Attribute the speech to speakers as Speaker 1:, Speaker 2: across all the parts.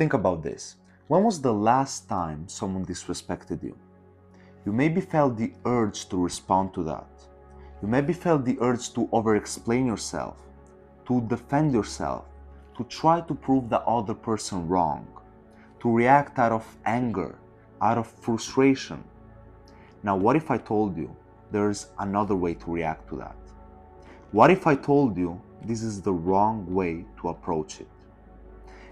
Speaker 1: Think about this. When was the last time someone disrespected you? You maybe felt the urge to respond to that. You maybe felt the urge to over-explain yourself, to defend yourself, to try to prove the other person wrong, to react out of anger, out of frustration. Now, what if I told you there's another way to react to that? What if I told you this is the wrong way to approach it?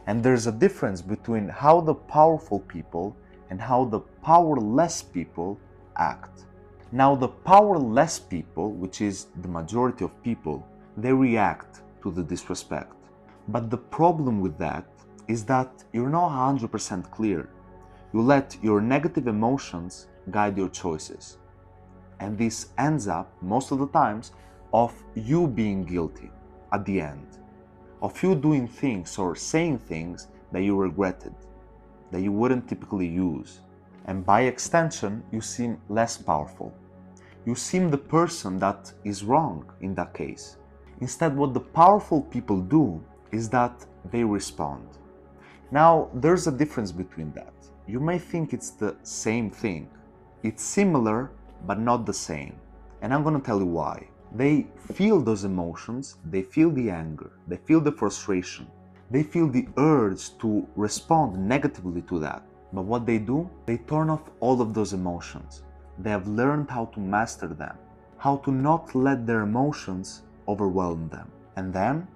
Speaker 1: And there's a difference between how the powerful people and how the powerless people act. Now, the powerless people, which is the majority of people, they react to the disrespect. But the problem with that is that you're not 100% clear. You let your negative emotions guide your choices. And this ends up, most of the times, of you being guilty at the end. Of you doing things or saying things that you regretted, that you wouldn't typically use. And by extension, you seem less powerful. You seem the person that is wrong in that case. Instead, what the powerful people do is that they respond. Now, there's a difference between that. You may think it's the same thing. It's similar, but not the same. And I'm gonna tell you why. They feel those emotions, they feel the anger, they feel the frustration, they feel the urge to respond negatively to that. But what they do, they turn off all of those emotions. They have learned how to master them, how to not let their emotions overwhelm them. And then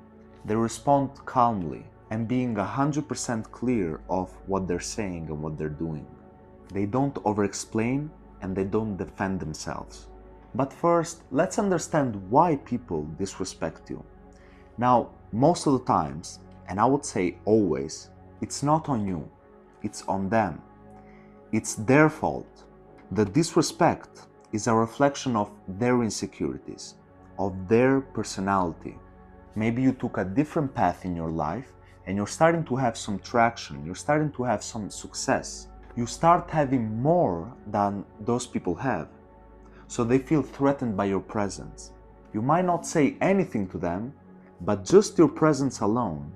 Speaker 1: they respond calmly and being 100% clear of what they're saying and what they're doing. They don't over-explain and they don't defend themselves. But first, let's understand why people disrespect you. Now, most of the times, and I would say always, it's not on you, it's on them. It's their fault. The disrespect is a reflection of their insecurities, of their personality. Maybe you took a different path in your life and you're starting to have some traction, you're starting to have some success. You start having more than those people have. So they feel threatened by your presence. You might not say anything to them, but just your presence alone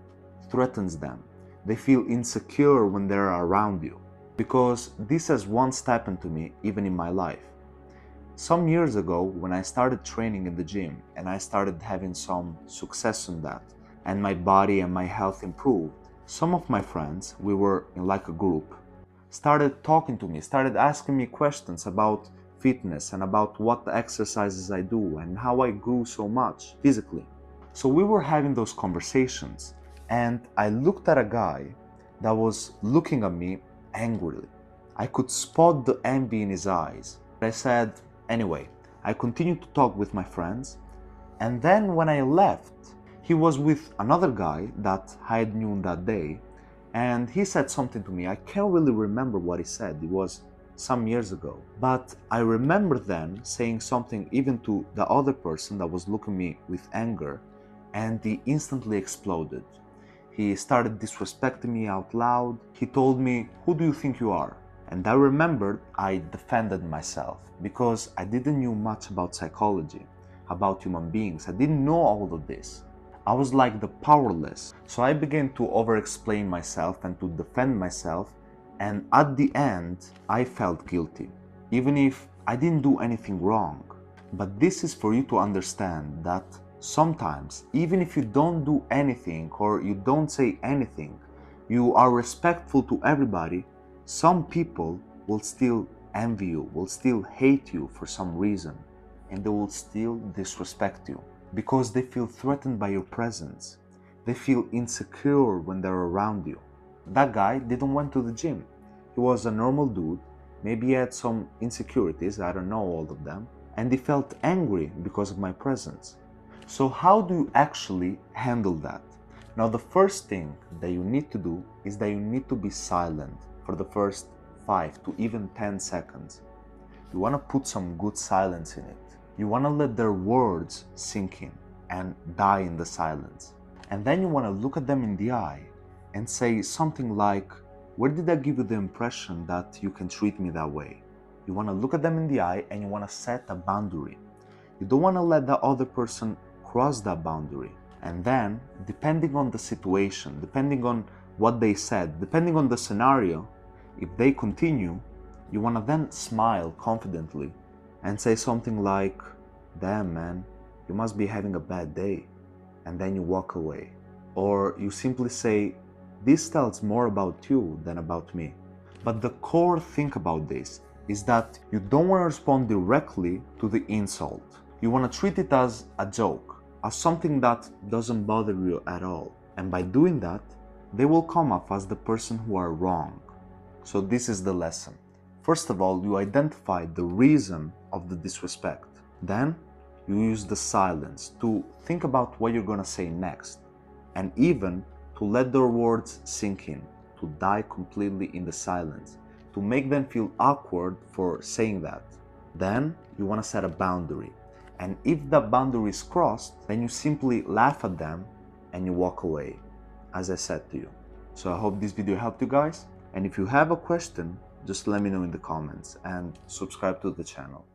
Speaker 1: threatens them. They feel insecure when they're around you. Because this has once happened to me even in my life. Some years ago, when I started training in the gym and I started having some success in that, and my body and my health improved, some of my friends, we were in like a group, started talking to me, started asking me questions about fitness and about what exercises I do and how I grew so much physically. So we were having those conversations and I looked at a guy that was looking at me angrily. I could spot the envy in his eyes. I said, anyway, I continued to talk with my friends and then when I left, he was with another guy that I had known that day and he said something to me. I can't really remember what he said. It was some years ago. But I remember then saying something even to the other person that was looking at me with anger and he instantly exploded. He started disrespecting me out loud. He told me, "Who do you think you are?" And I remembered I defended myself because I didn't know much about psychology, about human beings. I didn't know all of this. I was like the powerless. So I began to over-explain myself and to defend myself. And at the end, I felt guilty, even if I didn't do anything wrong. But this is for you to understand that sometimes, even if you don't do anything or you don't say anything, you are respectful to everybody, some people will still envy you, will still hate you for some reason, and they will still disrespect you because they feel threatened by your presence. They feel insecure when they're around you. That guy didn't went to the gym. He was a normal dude. Maybe he had some insecurities, I don't know all of them, and he felt angry because of my presence. So how do you actually handle that? Now the first thing that you need to do is that you need to be silent for the first 5 to even 10 seconds. You want to put some good silence in it. You want to let their words sink in and die in the silence. And then you want to look at them in the eye and say something like, "Where did I give you the impression that you can treat me that way?" You want to look at them in the eye and you want to set a boundary. You don't want to let the other person cross that boundary. And then, depending on the situation, depending on what they said, depending on the scenario, if they continue, you want to then smile confidently and say something like, "Damn man, you must be having a bad day," and then you walk away. Or you simply say, "This tells more about you than about me." But the core thing about this is that you don't want to respond directly to the insult. You want to treat it as a joke, as something that doesn't bother you at all. And by doing that, they will come off as the person who are wrong. So this is the lesson. First of all, you identify the reason of the disrespect. Then you use the silence to think about what you're gonna say next, and even to let their words sink in, to die completely in the silence, to make them feel awkward for saying that. Then you wanna set a boundary. And if that boundary is crossed, then you simply laugh at them and you walk away, as I said to you. So I hope this video helped you guys. And if you have a question, just let me know in the comments and subscribe to the channel.